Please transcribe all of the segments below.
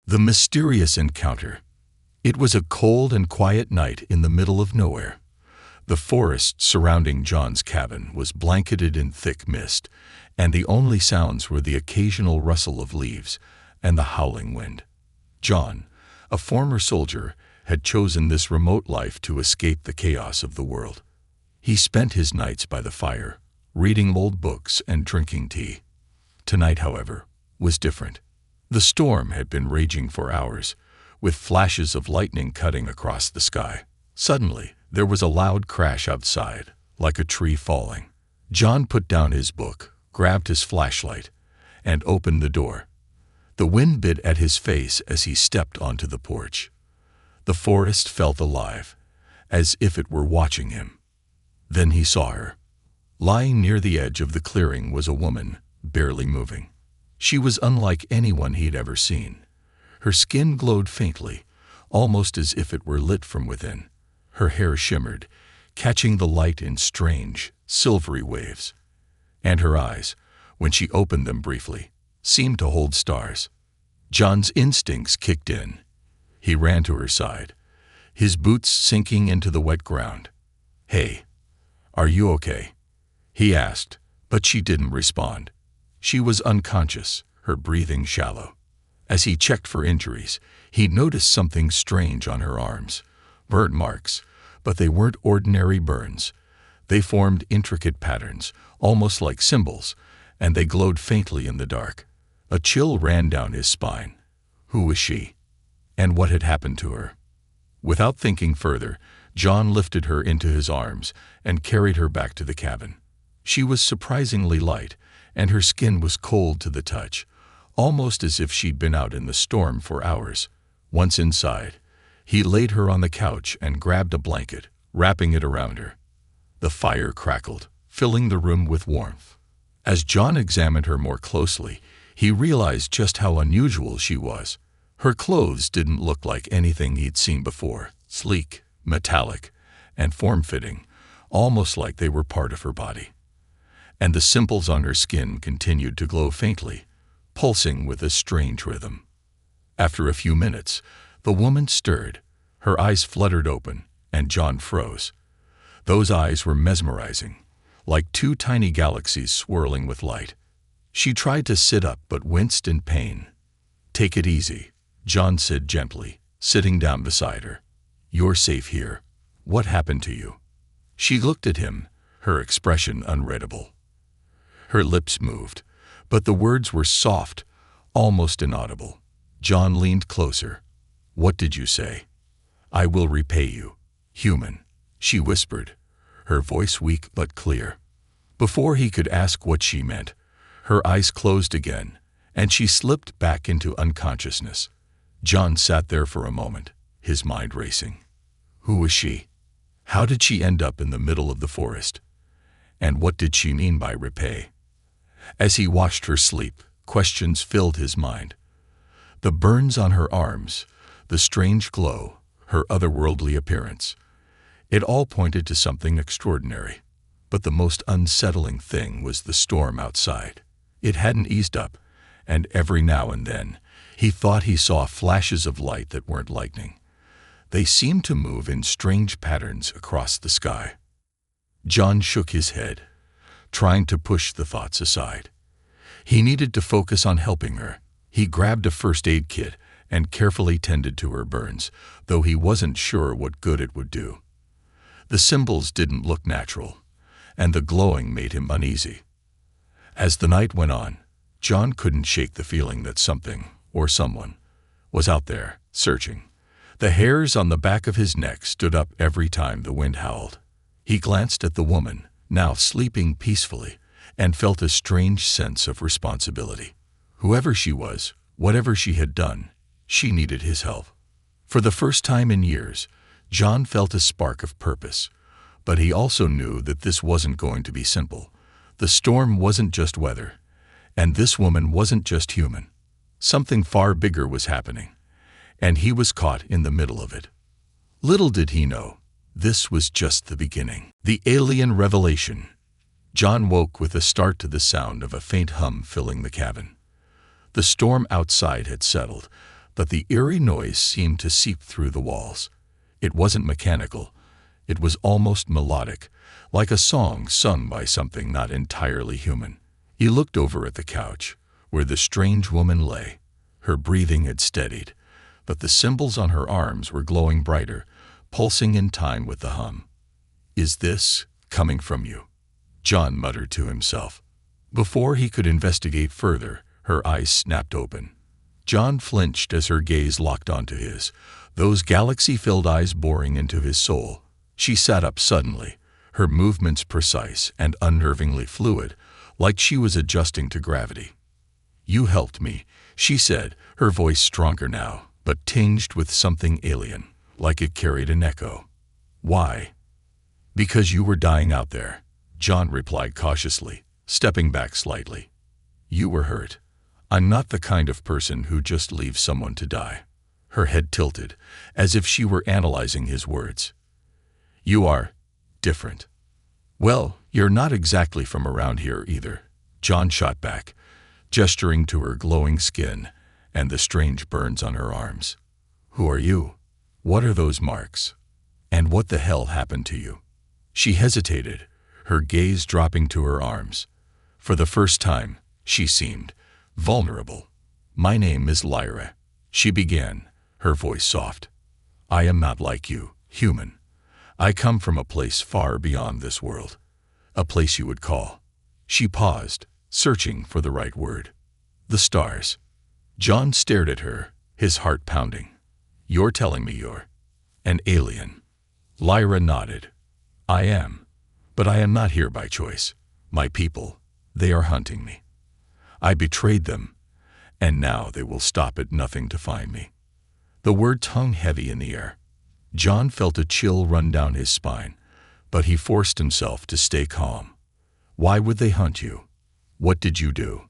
The mysterious encounter. It was a cold and quiet night in the middle of nowhere. The forest surrounding John's cabin was blanketed in thick mist, and the only sounds were the occasional rustle of leaves and the howling wind. John, a former soldier, had chosen this remote life to escape the chaos of the world. He spent his nights by the fire, reading old books and drinking tea. Tonight, however, was different. The storm had been raging for hours, with flashes of lightning cutting across the sky. Suddenly, there was a loud crash outside, like a tree falling. John put down his book, grabbed his flashlight, and opened the door. The wind bit at his face as he stepped onto the porch. The forest felt alive, as if it were watching him. Then he saw her. Lying near the edge of the clearing was a woman, barely moving. She was unlike anyone he'd ever seen. Her skin glowed faintly, almost as if it were lit from within. Her hair shimmered, catching the light in strange, silvery waves. And her eyes, when she opened them briefly, seemed to hold stars. John's instincts kicked in. He ran to her side, his boots sinking into the wet ground. "Hey, are you okay?" he asked, but she didn't respond. She was unconscious, her breathing shallow. As he checked for injuries, he noticed something strange on her arms. Burn marks, but they weren't ordinary burns. They formed intricate patterns, almost like symbols, and they glowed faintly in the dark. A chill ran down his spine. Who was she? And what had happened to her? Without thinking further, John lifted her into his arms and carried her back to the cabin. She was surprisingly light, and her skin was cold to the touch, almost as if she'd been out in the storm for hours. Once inside, he laid her on the couch and grabbed a blanket, wrapping it around her. The fire crackled, filling the room with warmth. As John examined her more closely, he realized just how unusual she was. Her clothes didn't look like anything he'd seen before, sleek, metallic, and form-fitting, almost like they were part of her body. And the simples on her skin continued to glow faintly, pulsing with a strange rhythm. After a few minutes, the woman stirred. Her eyes fluttered open, and John froze. Those eyes were mesmerizing, like two tiny galaxies swirling with light. She tried to sit up but winced in pain. "Take it easy," John said gently, sitting down beside her. "You're safe here. What happened to you?" She looked at him, her expression unreadable. Her lips moved, but the words were soft, almost inaudible. John leaned closer. "What did you say?" "I will repay you, human," she whispered, her voice weak but clear. Before he could ask what she meant, her eyes closed again, and she slipped back into unconsciousness. John sat there for a moment, his mind racing. Who was she? How did she end up in the middle of the forest? And what did she mean by repay? As he watched her sleep, questions filled his mind. The burns on her arms, the strange glow, her otherworldly appearance. It all pointed to something extraordinary. But the most unsettling thing was the storm outside. It hadn't eased up, and every now and then, he thought he saw flashes of light that weren't lightning. They seemed to move in strange patterns across the sky. John shook his head, trying to push the thoughts aside. He needed to focus on helping her. He grabbed a first aid kit and carefully tended to her burns, though he wasn't sure what good it would do. The symbols didn't look natural, and the glowing made him uneasy. As the night went on, John couldn't shake the feeling that something, or someone, was out there, searching. The hairs on the back of his neck stood up every time the wind howled. He glanced at the woman, now sleeping peacefully, and felt a strange sense of responsibility. Whoever she was, whatever she had done, she needed his help. For the first time in years, John felt a spark of purpose, but he also knew that this wasn't going to be simple. The storm wasn't just weather, and this woman wasn't just human. Something far bigger was happening, and he was caught in the middle of it. Little did he know, this was just the beginning. The alien revelation. John woke with a start to the sound of a faint hum filling the cabin. The storm outside had settled, but the eerie noise seemed to seep through the walls. It wasn't mechanical. It was almost melodic, like a song sung by something not entirely human. He looked over at the couch, where the strange woman lay. Her breathing had steadied, but the symbols on her arms were glowing brighter, pulsing in time with the hum. "Is this coming from you?" John muttered to himself. Before he could investigate further, her eyes snapped open. John flinched as her gaze locked onto his, those galaxy-filled eyes boring into his soul. She sat up suddenly, her movements precise and unnervingly fluid, like she was adjusting to gravity. "You helped me," she said, her voice stronger now, but tinged with something alien, like it carried an echo. "Why?" "Because you were dying out there," John replied cautiously, stepping back slightly. "You were hurt. I'm not the kind of person who just leaves someone to die." Her head tilted, as if she were analyzing his words. "You are different." "Well, you're not exactly from around here either," John shot back, gesturing to her glowing skin and the strange burns on her arms. "Who are you? What are those marks? And what the hell happened to you?" She hesitated, her gaze dropping to her arms. For the first time, she seemed vulnerable. "My name is Lyra," she began, her voice soft. "I am not like you, human. I come from a place far beyond this world. A place you would call—" She paused, searching for the right word. "The stars." John stared at her, his heart pounding. "You're telling me you're an alien?" Lyra nodded. "I am. But I am not here by choice. My people, they are hunting me. I betrayed them, and now they will stop at nothing to find me." The words hung heavy in the air. John felt a chill run down his spine, but he forced himself to stay calm. "Why would they hunt you? What did you do?"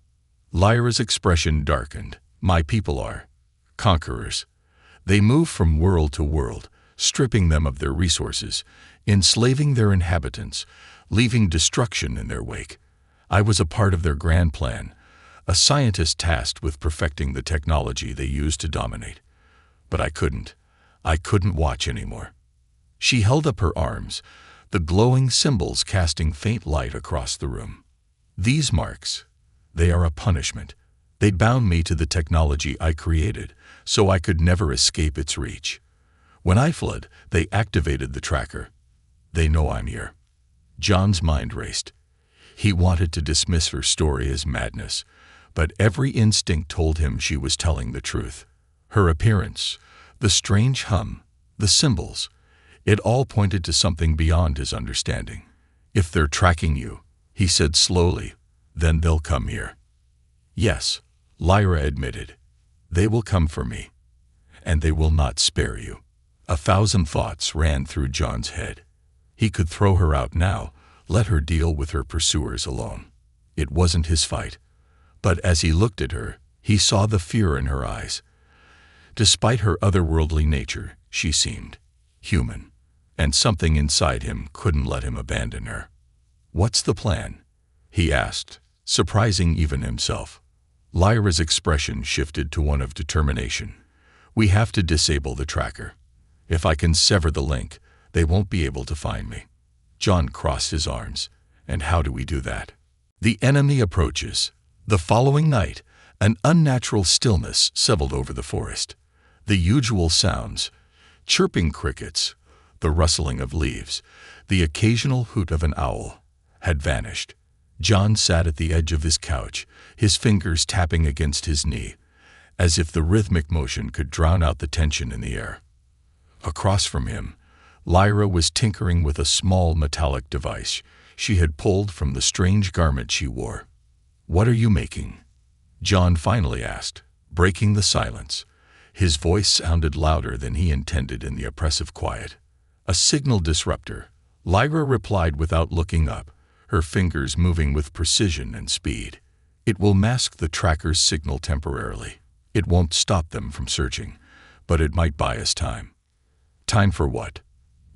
Lyra's expression darkened. "My people are conquerors. They move from world to world, stripping them of their resources, enslaving their inhabitants, leaving destruction in their wake. I was a part of their grand plan, a scientist tasked with perfecting the technology they used to dominate. But I couldn't watch anymore." She held up her arms, the glowing symbols casting faint light across the room. "These marks, they are a punishment. They bound me to the technology I created, so I could never escape its reach. When I fled, they activated the tracker. They know I'm here." John's mind raced. He wanted to dismiss her story as madness, but every instinct told him she was telling the truth. Her appearance, the strange hum, the symbols, it all pointed to something beyond his understanding. "If they're tracking you," he said slowly, "then they'll come here." "Yes," Lyra admitted. "They will come for me, and they will not spare you." 1,000 thoughts ran through John's head. He could throw her out now, let her deal with her pursuers alone. It wasn't his fight. But as he looked at her, he saw the fear in her eyes. Despite her otherworldly nature, she seemed human, and something inside him couldn't let him abandon her. "What's the plan?" he asked, surprising even himself. Lyra's expression shifted to one of determination. "We have to disable the tracker. If I can sever the link, they won't be able to find me." John crossed his arms. "And how do we do that?" The enemy approaches. The following night, an unnatural stillness settled over the forest. The usual sounds, chirping crickets, the rustling of leaves, the occasional hoot of an owl, had vanished. John sat at the edge of his couch, his fingers tapping against his knee, as if the rhythmic motion could drown out the tension in the air. Across from him, Lyra was tinkering with a small metallic device she had pulled from the strange garment she wore. "What are you making?" John finally asked, breaking the silence. His voice sounded louder than he intended in the oppressive quiet. "A signal disruptor," Lyra replied without looking up, her fingers moving with precision and speed. "It will mask the tracker's signal temporarily. It won't stop them from searching, but it might buy us time." "Time for what?"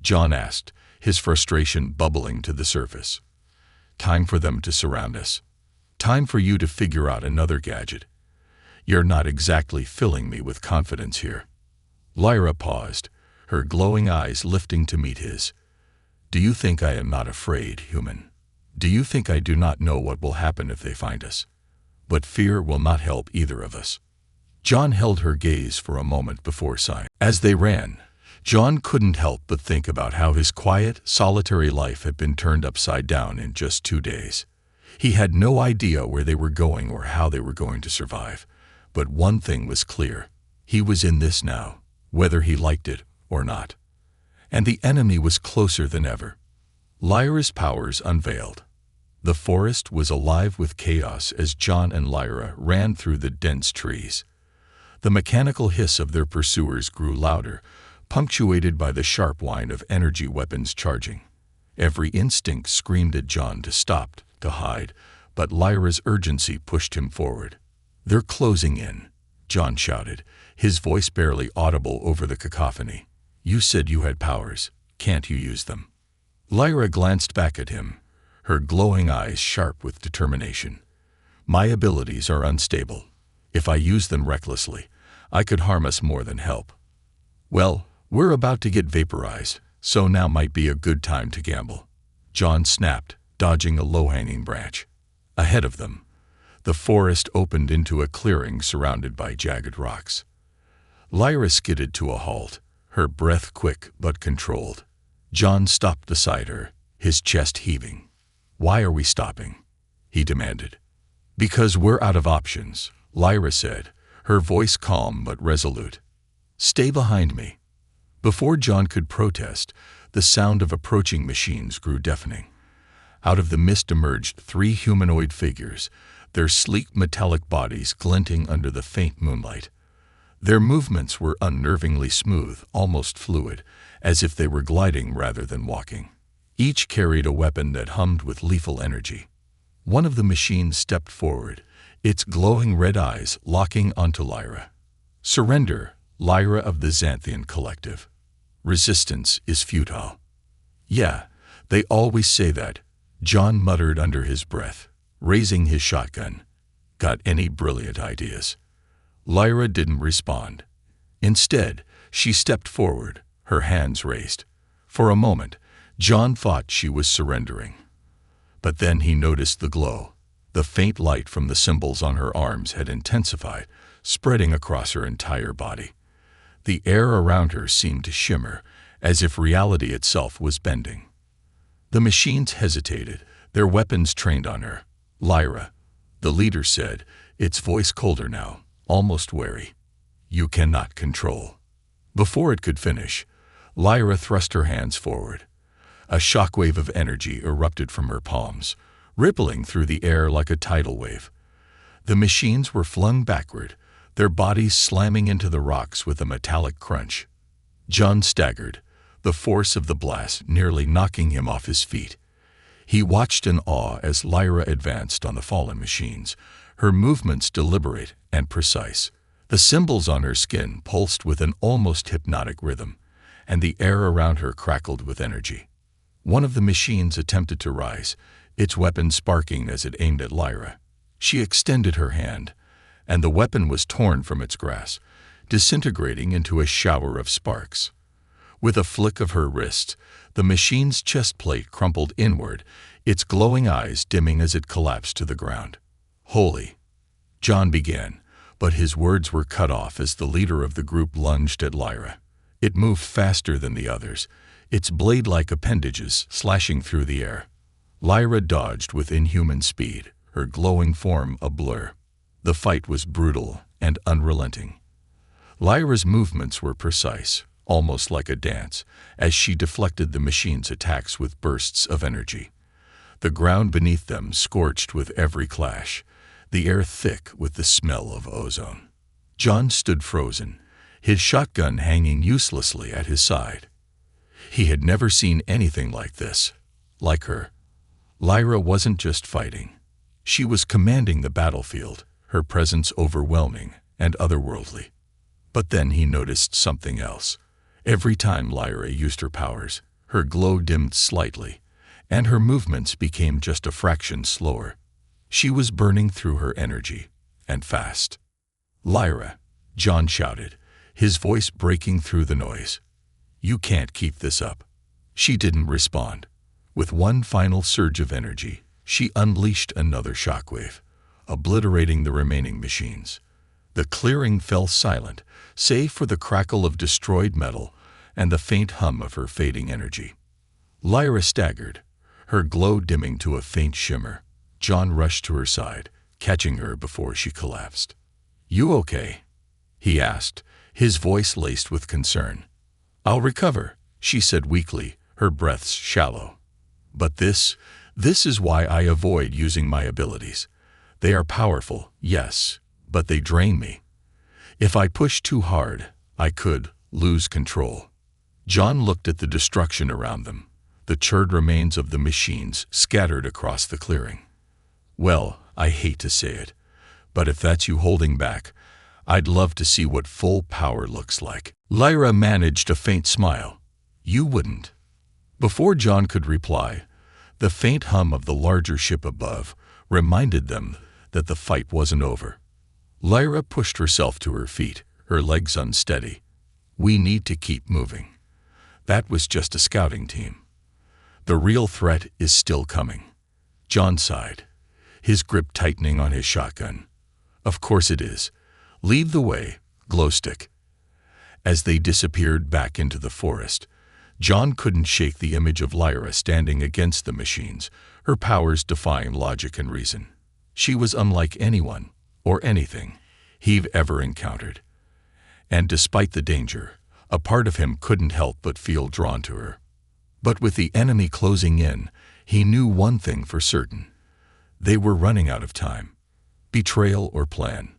John asked, his frustration bubbling to the surface. "Time for them to surround us. Time for you to figure out another gadget. You're not exactly filling me with confidence here." Lyra paused, her glowing eyes lifting to meet his. "Do you think I am not afraid, human? Do you think I do not know what will happen if they find us? But fear will not help either of us." John held her gaze for a moment before sighing. As they ran, John couldn't help but think about how his quiet, solitary life had been turned upside down in just 2 days. He had no idea where they were going or how they were going to survive. But one thing was clear. He was in this now, whether he liked it or not. And the enemy was closer than ever. Lyra's powers unveiled. The forest was alive with chaos as John and Lyra ran through the dense trees. The mechanical hiss of their pursuers grew louder, punctuated by the sharp whine of energy weapons charging. Every instinct screamed at John to stop, to hide, but Lyra's urgency pushed him forward. "They're closing in," John shouted, his voice barely audible over the cacophony. "You said you had powers. Can't you use them?" Lyra glanced back at him, her glowing eyes sharp with determination. "My abilities are unstable. If I use them recklessly, I could harm us more than help." "Well, we're about to get vaporized, so now might be a good time to gamble," John snapped, dodging a low-hanging branch. Ahead of them, the forest opened into a clearing surrounded by jagged rocks. Lyra skidded to a halt, her breath quick but controlled. John stopped beside her, his chest heaving. "Why are we stopping?" he demanded. "Because we're out of options," Lyra said, her voice calm but resolute. "Stay behind me." Before John could protest, the sound of approaching machines grew deafening. Out of the mist emerged 3 humanoid figures, their sleek metallic bodies glinting under the faint moonlight. Their movements were unnervingly smooth, almost fluid, as if they were gliding rather than walking. Each carried a weapon that hummed with lethal energy. One of the machines stepped forward, its glowing red eyes locking onto Lyra. "Surrender, Lyra of the Xanthian Collective. Resistance is futile." "Yeah, they always say that," John muttered under his breath, raising his shotgun. "Got any brilliant ideas?" Lyra didn't respond. Instead, she stepped forward, her hands raised. For a moment, John thought she was surrendering. But then he noticed the glow. The faint light from the symbols on her arms had intensified, spreading across her entire body. The air around her seemed to shimmer, as if reality itself was bending. The machines hesitated, their weapons trained on her. "Lyra," the leader said, its voice colder now, almost wary. "You cannot control." Before it could finish, Lyra thrust her hands forward. A shockwave of energy erupted from her palms, rippling through the air like a tidal wave. The machines were flung backward, their bodies slamming into the rocks with a metallic crunch. John staggered, the force of the blast nearly knocking him off his feet. He watched in awe as Lyra advanced on the fallen machines, her movements deliberate and precise. The symbols on her skin pulsed with an almost hypnotic rhythm, and the air around her crackled with energy. One of the machines attempted to rise, its weapon sparking as it aimed at Lyra. She extended her hand, and the weapon was torn from its grasp, disintegrating into a shower of sparks. With a flick of her wrist, the machine's chest plate crumpled inward, its glowing eyes dimming as it collapsed to the ground. "Holy," John began, but his words were cut off as the leader of the group lunged at Lyra. It moved faster than the others, its blade-like appendages slashing through the air. Lyra dodged with inhuman speed, her glowing form a blur. The fight was brutal and unrelenting. Lyra's movements were precise, almost like a dance, as she deflected the machine's attacks with bursts of energy. The ground beneath them scorched with every clash, the air thick with the smell of ozone. John stood frozen, his shotgun hanging uselessly at his side. He had never seen anything like this, like her. Lyra wasn't just fighting. She was commanding the battlefield, her presence overwhelming and otherworldly. But then he noticed something else. Every time Lyra used her powers, her glow dimmed slightly, and her movements became just a fraction slower. She was burning through her energy, and fast. "Lyra," John shouted, his voice breaking through the noise. "You can't keep this up." She didn't respond. With one final surge of energy, she unleashed another shockwave, obliterating the remaining machines. The clearing fell silent, save for the crackle of destroyed metal and the faint hum of her fading energy. Lyra staggered, her glow dimming to a faint shimmer. John rushed to her side, catching her before she collapsed. "You okay?" he asked, his voice laced with concern. "I'll recover," she said weakly, her breaths shallow. "But this is why I avoid using my abilities. They are powerful, yes, but they drain me. If I push too hard, I could lose control." John looked at the destruction around them, the charred remains of the machines scattered across the clearing. "Well, I hate to say it, but if that's you holding back, I'd love to see what full power looks like." Lyra managed a faint smile. "You wouldn't." Before John could reply, the faint hum of the larger ship above reminded them that the fight wasn't over. Lyra pushed herself to her feet, her legs unsteady. "We need to keep moving. That was just a scouting team. The real threat is still coming." John sighed, his grip tightening on his shotgun. "Of course it is. Lead the way, Glowstick." As they disappeared back into the forest, John couldn't shake the image of Lyra standing against the machines, her powers defying logic and reason. She was unlike anyone, or anything, he'd ever encountered. And despite the danger, a part of him couldn't help but feel drawn to her. But with the enemy closing in, he knew one thing for certain. They were running out of time. Betrayal or plan.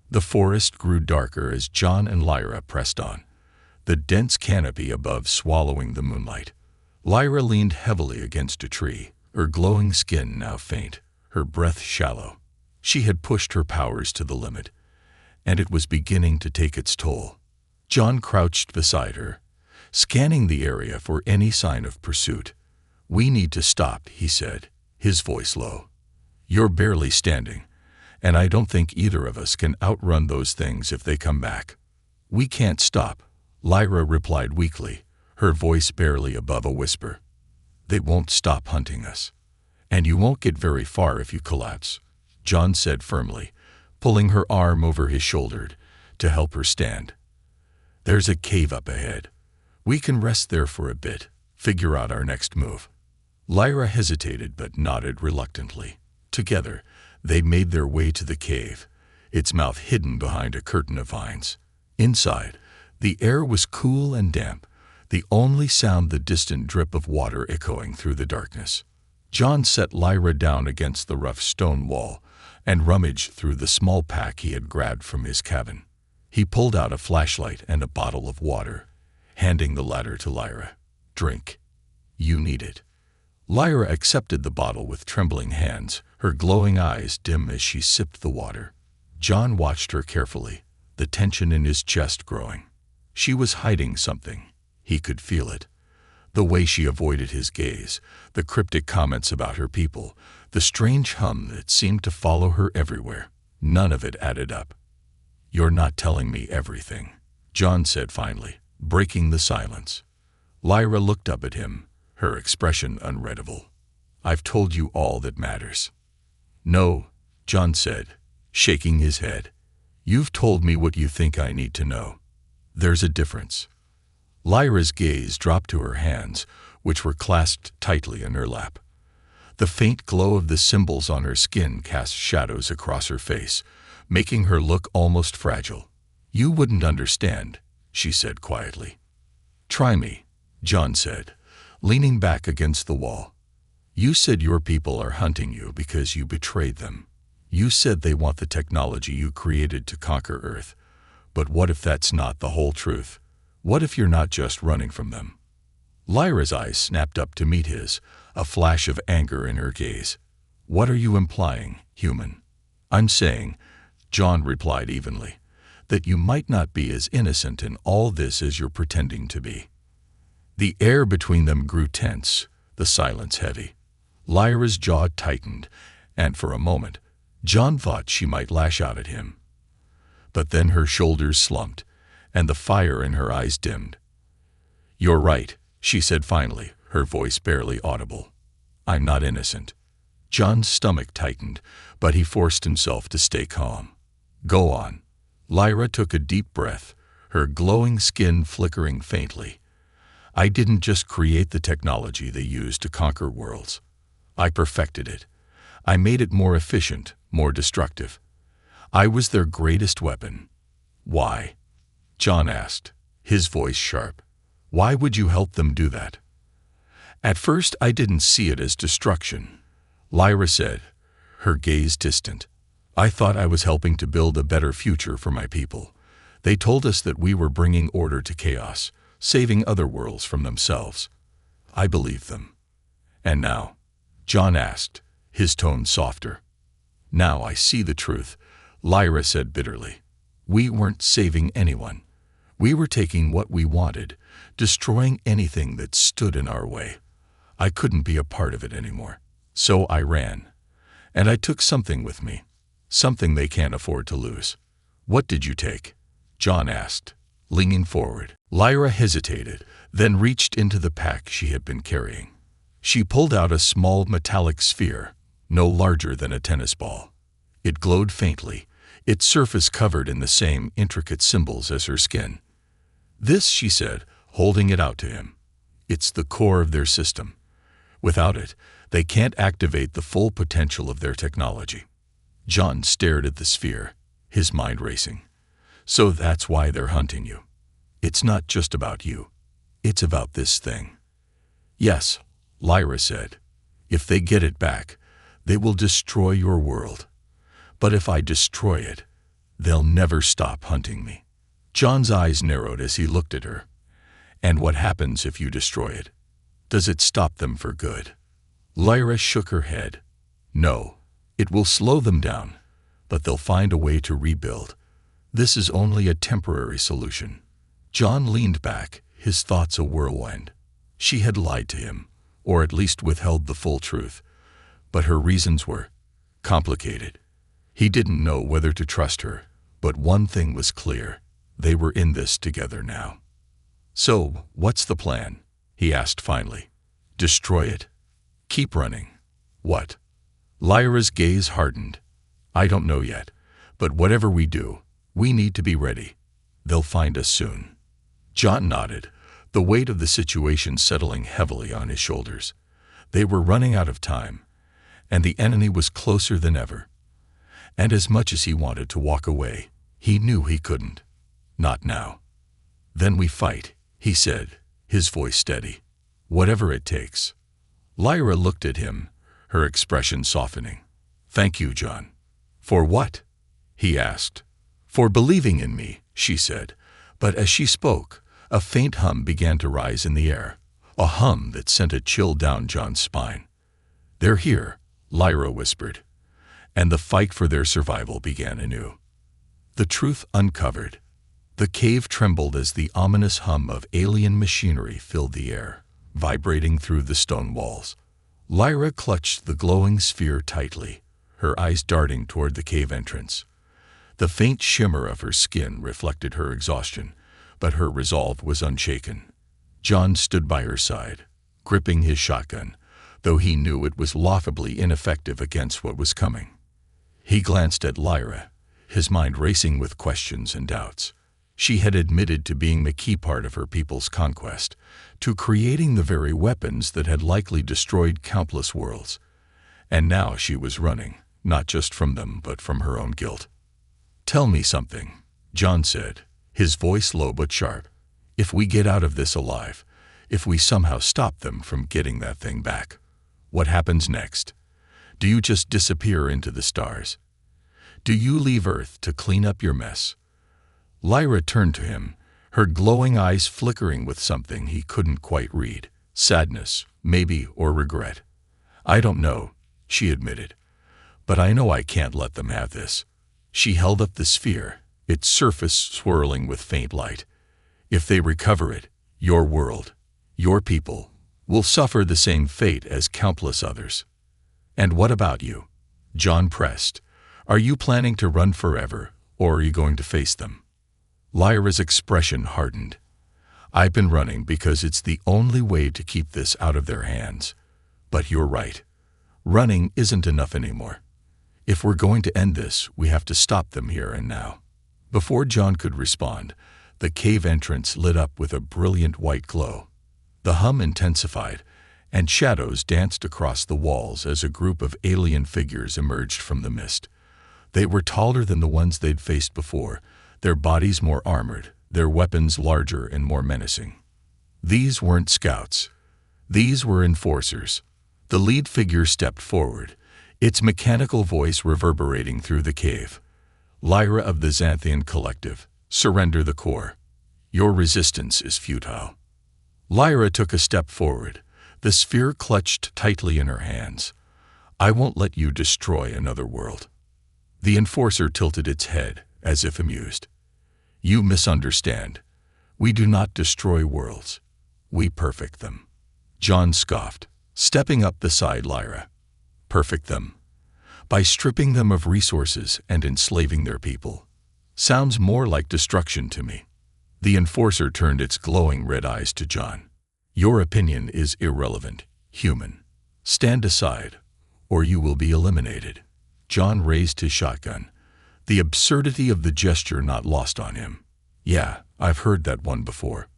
The forest grew darker as John and Lyra pressed on, the dense canopy above swallowing the moonlight. Lyra leaned heavily against a tree, her glowing skin now faint, her breath shallow. She had pushed her powers to the limit, and it was beginning to take its toll. John crouched beside her, scanning the area for any sign of pursuit. "We need to stop," he said, his voice low. "You're barely standing, and I don't think either of us can outrun those things if they come back." "We can't stop," Lyra replied weakly, her voice barely above a whisper. "They won't stop hunting us. And you won't get very far if you collapse," John said firmly, pulling her arm over his shoulder to help her stand. "There's a cave up ahead. We can rest there for a bit, figure out our next move." Lyra hesitated but nodded reluctantly. Together, they made their way to the cave, its mouth hidden behind a curtain of vines. Inside, the air was cool and damp, the only sound the distant drip of water echoing through the darkness. John set Lyra down against the rough stone wall and rummaged through the small pack he had grabbed from his cabin. He pulled out a flashlight and a bottle of water, handing the latter to Lyra. "Drink. You need it." Lyra accepted the bottle with trembling hands, her glowing eyes dim as she sipped the water. John watched her carefully, the tension in his chest growing. She was hiding something. He could feel it. The way she avoided his gaze, the cryptic comments about her people, the strange hum that seemed to follow her everywhere. None of it added up. "You're not telling me everything," John said finally, breaking the silence. Lyra looked up at him, her expression unreadable. "I've told you all that matters." "No," John said, shaking his head. "You've told me what you think I need to know. There's a difference." Lyra's gaze dropped to her hands, which were clasped tightly in her lap. The faint glow of the symbols on her skin cast shadows across her face, making her look almost fragile. "You wouldn't understand," she said quietly. "Try me," John said, leaning back against the wall. "You said your people are hunting you because you betrayed them. You said they want the technology you created to conquer Earth. But what if that's not the whole truth? What if you're not just running from them?" Lyra's eyes snapped up to meet his, a flash of anger in her gaze. "What are you implying, human?" "I'm saying," John replied evenly, "that you might not be as innocent in all this as you're pretending to be." The air between them grew tense, the silence heavy. Lyra's jaw tightened, and for a moment, John thought she might lash out at him. But then her shoulders slumped, and the fire in her eyes dimmed. "You're right," she said finally, her voice barely audible. "I'm not innocent." John's stomach tightened, but he forced himself to stay calm. "Go on." Lyra took a deep breath, her glowing skin flickering faintly. "I didn't just create the technology they used to conquer worlds. I perfected it. I made it more efficient, more destructive. I was their greatest weapon." "Why?" John asked, his voice sharp. "Why would you help them do that?" "At first I didn't see it as destruction," Lyra said, her gaze distant. "I thought I was helping to build a better future for my people. They told us that we were bringing order to chaos, saving other worlds from themselves. I believed them." "And now?" John asked, his tone softer. "Now I see the truth," Lyra said bitterly. "We weren't saving anyone. We were taking what we wanted, destroying anything that stood in our way. I couldn't be a part of it anymore. So I ran. And I took something with me. Something they can't afford to lose." "What did you take?" John asked, leaning forward. Lyra hesitated, then reached into the pack she had been carrying. She pulled out a small metallic sphere, no larger than a tennis ball. It glowed faintly, its surface covered in the same intricate symbols as her skin. "This," she said, holding it out to him. "It's the core of their system. Without it, they can't activate the full potential of their technology." John stared at the sphere, his mind racing. "So that's why they're hunting you. It's not just about you. It's about this thing." "Yes," Lyra said. "If they get it back, they will destroy your world. But if I destroy it, they'll never stop hunting me." John's eyes narrowed as he looked at her. "And what happens if you destroy it? Does it stop them for good?" Lyra shook her head. "No, it will slow them down, but they'll find a way to rebuild. This is only a temporary solution." John leaned back, his thoughts a whirlwind. She had lied to him, or at least withheld the full truth. But her reasons were complicated. He didn't know whether to trust her, but one thing was clear. They were in this together now. "So, what's the plan?" he asked finally. "Destroy it. Keep running." "What?" Lyra's gaze hardened. "I don't know yet, but whatever we do, we need to be ready. They'll find us soon." John nodded, the weight of the situation settling heavily on his shoulders. They were running out of time, and the enemy was closer than ever. And as much as he wanted to walk away, he knew he couldn't. Not now. "Then we fight," he said, his voice steady. "Whatever it takes." Lyra looked at him, her expression softening. "Thank you, John." "For what?" he asked. "For believing in me," she said. But as she spoke, a faint hum began to rise in the air, a hum that sent a chill down John's spine. "They're here," Lyra whispered, and the fight for their survival began anew. The truth uncovered. The cave trembled as the ominous hum of alien machinery filled the air, vibrating through the stone walls. Lyra clutched the glowing sphere tightly, her eyes darting toward the cave entrance. The faint shimmer of her skin reflected her exhaustion, but her resolve was unshaken. John stood by her side, gripping his shotgun, though he knew it was laughably ineffective against what was coming. He glanced at Lyra, his mind racing with questions and doubts. She had admitted to being the key part of her people's conquest, to creating the very weapons that had likely destroyed countless worlds. And now she was running, not just from them, but from her own guilt. "Tell me something," John said, his voice low but sharp. "If we get out of this alive, if we somehow stop them from getting that thing back, what happens next? Do you just disappear into the stars? Do you leave Earth to clean up your mess?" Lyra turned to him, her glowing eyes flickering with something he couldn't quite read. Sadness, maybe, or regret. "I don't know," she admitted. "But I know I can't let them have this." She held up the sphere, its surface swirling with faint light. "If they recover it, your world, your people, will suffer the same fate as countless others." "And what about you?" John pressed. "Are you planning to run forever, or are you going to face them? Lyra's expression hardened. I've been running because it's the only way to keep this out of their hands. But you're right. Running isn't enough anymore. If we're going to end this, we have to stop them here and now. Before John could respond, the cave entrance lit up with a brilliant white glow. The hum intensified, and shadows danced across the walls as a group of alien figures emerged from the mist. They were taller than the ones they'd faced before, their bodies more armored, their weapons larger and more menacing. These weren't scouts. These were enforcers. The lead figure stepped forward, its mechanical voice reverberating through the cave. Lyra of the Xanthian Collective, surrender the core. Your resistance is futile. Lyra took a step forward, the sphere clutched tightly in her hands. I won't let you destroy another world. The enforcer tilted its head, as if amused. You misunderstand. We do not destroy worlds. We perfect them. John scoffed, stepping up beside Lyra. Perfect them. By stripping them of resources and enslaving their people. Sounds more like destruction to me. The enforcer turned its glowing red eyes to John. Your opinion is irrelevant, human. Stand aside, or you will be eliminated. John raised his shotgun, the absurdity of the gesture not lost on him. Yeah, I've heard that one before.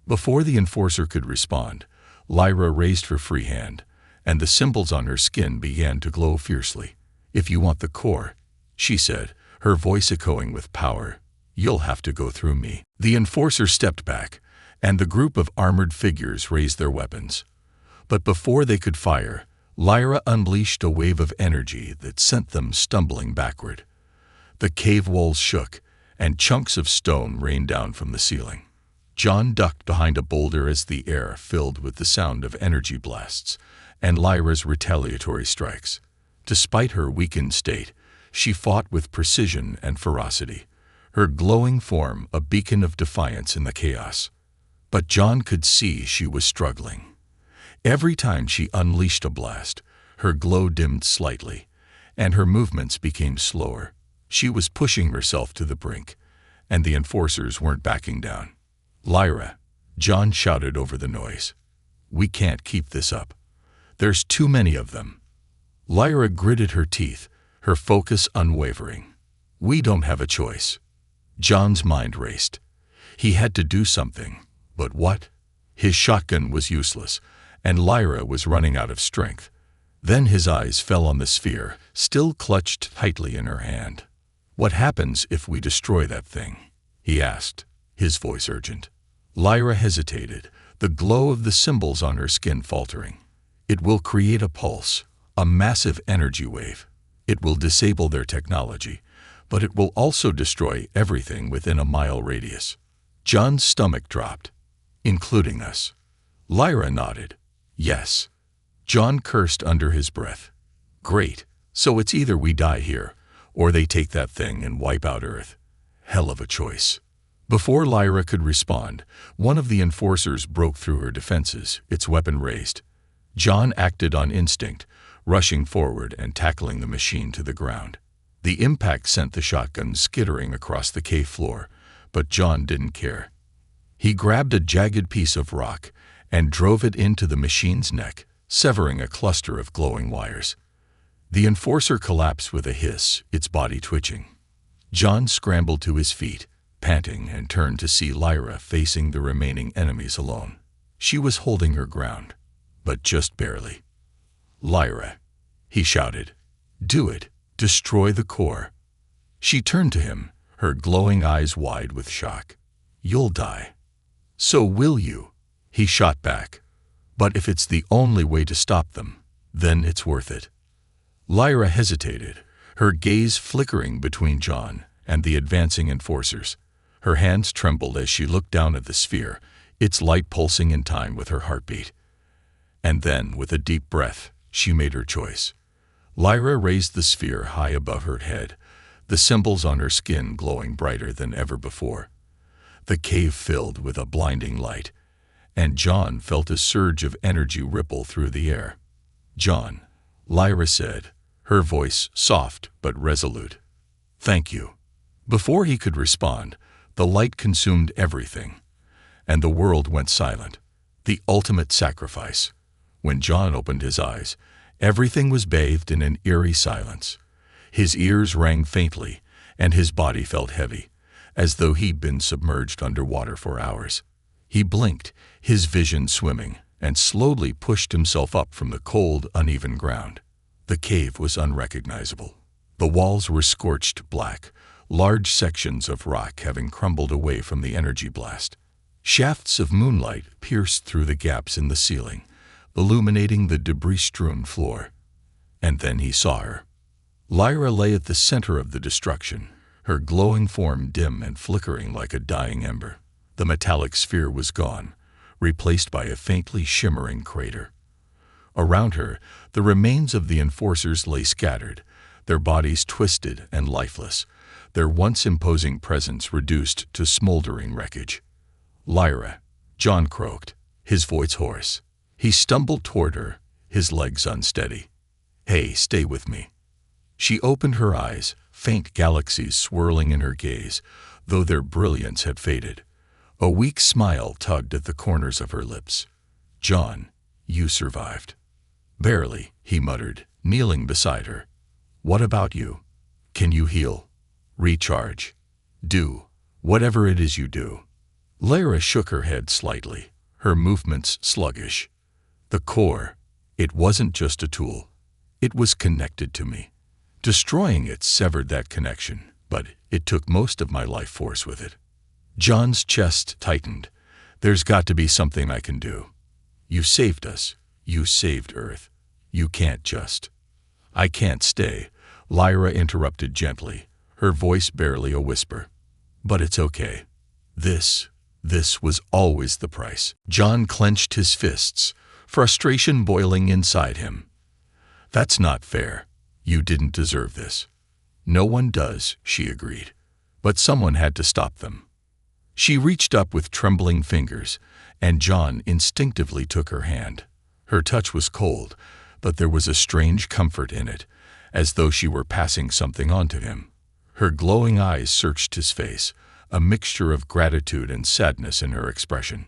Before the enforcer could respond, Lyra raised her free hand, and the symbols on her skin began to glow fiercely. If you want the core, she said, her voice echoing with power, you'll have to go through me. The enforcer stepped back, and the group of armored figures raised their weapons. But before they could fire, Lyra unleashed a wave of energy that sent them stumbling backward. The cave walls shook, and chunks of stone rained down from the ceiling. John ducked behind a boulder as the air filled with the sound of energy blasts and Lyra's retaliatory strikes. Despite her weakened state, she fought with precision and ferocity, her glowing form a beacon of defiance in the chaos. But John could see she was struggling. Every time she unleashed a blast, her glow dimmed slightly, and her movements became slower. She was pushing herself to the brink, and the enforcers weren't backing down. Lyra, John shouted over the noise. We can't keep this up. There's too many of them. Lyra gritted her teeth, her focus unwavering. We don't have a choice. John's mind raced. He had to do something, but what? His shotgun was useless, and Lyra was running out of strength. Then his eyes fell on the sphere, still clutched tightly in her hand. What happens if we destroy that thing? He asked, his voice urgent. Lyra hesitated, the glow of the symbols on her skin faltering. It will create a pulse, a massive energy wave. It will disable their technology, but it will also destroy everything within a mile radius. John's stomach dropped, including us. Lyra nodded. Yes. John cursed under his breath. Great. So it's either we die here, or they take that thing and wipe out Earth. Hell of a choice. Before Lyra could respond, one of the enforcers broke through her defenses, its weapon raised. John acted on instinct, rushing forward and tackling the machine to the ground. The impact sent the shotgun skittering across the cave floor, but John didn't care. He grabbed a jagged piece of rock and drove it into the machine's neck, severing a cluster of glowing wires. The enforcer collapsed with a hiss, its body twitching. John scrambled to his feet, panting, and turned to see Lyra facing the remaining enemies alone. She was holding her ground, but just barely. Lyra, he shouted. Do it. Destroy the core. She turned to him, her glowing eyes wide with shock. You'll die. So will you, he shot back. But if it's the only way to stop them, then it's worth it. Lyra hesitated, her gaze flickering between John and the advancing enforcers. Her hands trembled as she looked down at the sphere, its light pulsing in time with her heartbeat. And then, with a deep breath, she made her choice. Lyra raised the sphere high above her head, the symbols on her skin glowing brighter than ever before. The cave filled with a blinding light, and John felt a surge of energy ripple through the air. John, Lyra said, her voice soft but resolute. Thank you. Before he could respond, the light consumed everything, and the world went silent. The ultimate sacrifice. When John opened his eyes, everything was bathed in an eerie silence. His ears rang faintly, and his body felt heavy, as though he'd been submerged underwater for hours. He blinked, his vision swimming, and slowly pushed himself up from the cold, uneven ground. The cave was unrecognizable. The walls were scorched black, large sections of rock having crumbled away from the energy blast. Shafts of moonlight pierced through the gaps in the ceiling, illuminating the debris-strewn floor. And then he saw her. Lyra lay at the center of the destruction, her glowing form dim and flickering like a dying ember. The metallic sphere was gone, replaced by a faintly shimmering crater. Around her, the remains of the enforcers lay scattered, their bodies twisted and lifeless, their once imposing presence reduced to smoldering wreckage. "Lyra," John croaked, his voice hoarse. He stumbled toward her, his legs unsteady. "Hey, stay with me." She opened her eyes, faint galaxies swirling in her gaze, though their brilliance had faded. A weak smile tugged at the corners of her lips. "John, you survived." "Barely," he muttered, kneeling beside her. "What about you? Can you heal? Recharge? Do whatever it is you do." Lyra shook her head slightly, her movements sluggish. "The core, it wasn't just a tool. It was connected to me. Destroying it severed that connection, but it took most of my life force with it." John's chest tightened. "There's got to be something I can do. You saved us. You saved Earth. You can't just—" "I can't stay," Lyra interrupted gently, her voice barely a whisper. "But it's okay. This was always the price." John clenched his fists, frustration boiling inside him. "That's not fair. You didn't deserve this." "No one does," she agreed. "But someone had to stop them." She reached up with trembling fingers, and John instinctively took her hand. Her touch was cold, but there was a strange comfort in it, as though she were passing something on to him. Her glowing eyes searched his face, a mixture of gratitude and sadness in her expression.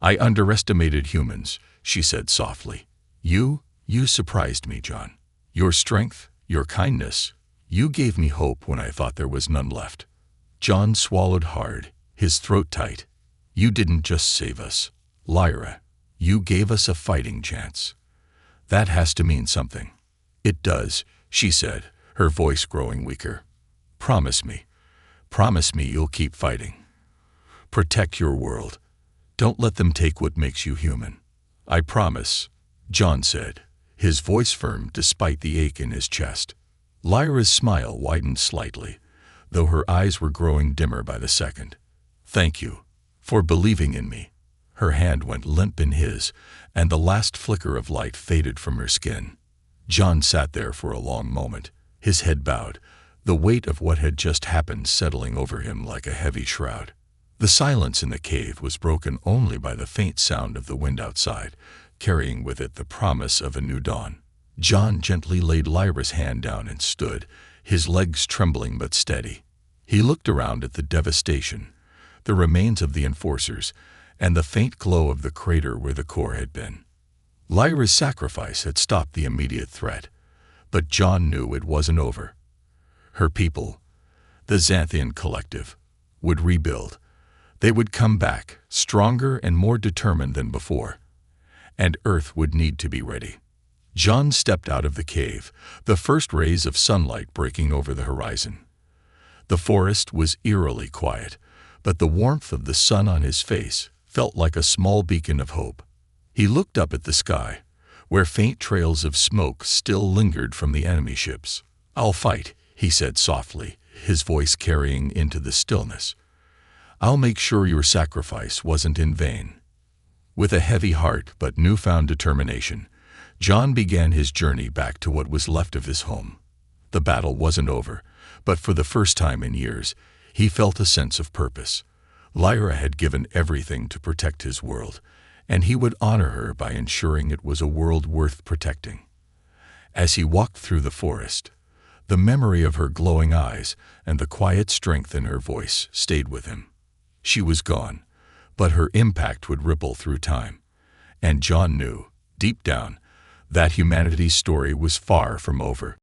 "I underestimated humans," she said softly. You surprised me, John. Your strength, your kindness, you gave me hope when I thought there was none left." John swallowed hard, his throat tight. "You didn't just save us, Lyra. You gave us a fighting chance. That has to mean something." "It does," she said, her voice growing weaker. Promise me you'll keep fighting. Protect your world. Don't let them take what makes you human." "I promise," John said, his voice firm despite the ache in his chest. Lyra's smile widened slightly, though her eyes were growing dimmer by the second. "Thank you for believing in me." Her hand went limp in his, and the last flicker of light faded from her skin. John sat there for a long moment, his head bowed, the weight of what had just happened settling over him like a heavy shroud. The silence in the cave was broken only by the faint sound of the wind outside, carrying with it the promise of a new dawn. John gently laid Lyra's hand down and stood, his legs trembling but steady. He looked around at the devastation, the remains of the enforcers, and the faint glow of the crater where the core had been. Lyra's sacrifice had stopped the immediate threat, but John knew it wasn't over. Her people, the Xanthian collective, would rebuild. They would come back, stronger and more determined than before. And Earth would need to be ready. John stepped out of the cave, the first rays of sunlight breaking over the horizon. The forest was eerily quiet, but the warmth of the sun on his face felt like a small beacon of hope. He looked up at the sky, where faint trails of smoke still lingered from the enemy ships. "I'll fight," he said softly, his voice carrying into the stillness. "I'll make sure your sacrifice wasn't in vain." With a heavy heart but newfound determination, John began his journey back to what was left of his home. The battle wasn't over, but for the first time in years, he felt a sense of purpose. Lyra had given everything to protect his world, and he would honor her by ensuring it was a world worth protecting. As he walked through the forest, The memory of her glowing eyes and the quiet strength in her voice stayed with him. She was gone, but her impact would ripple through time. And John knew, deep down, that humanity's story was far from over.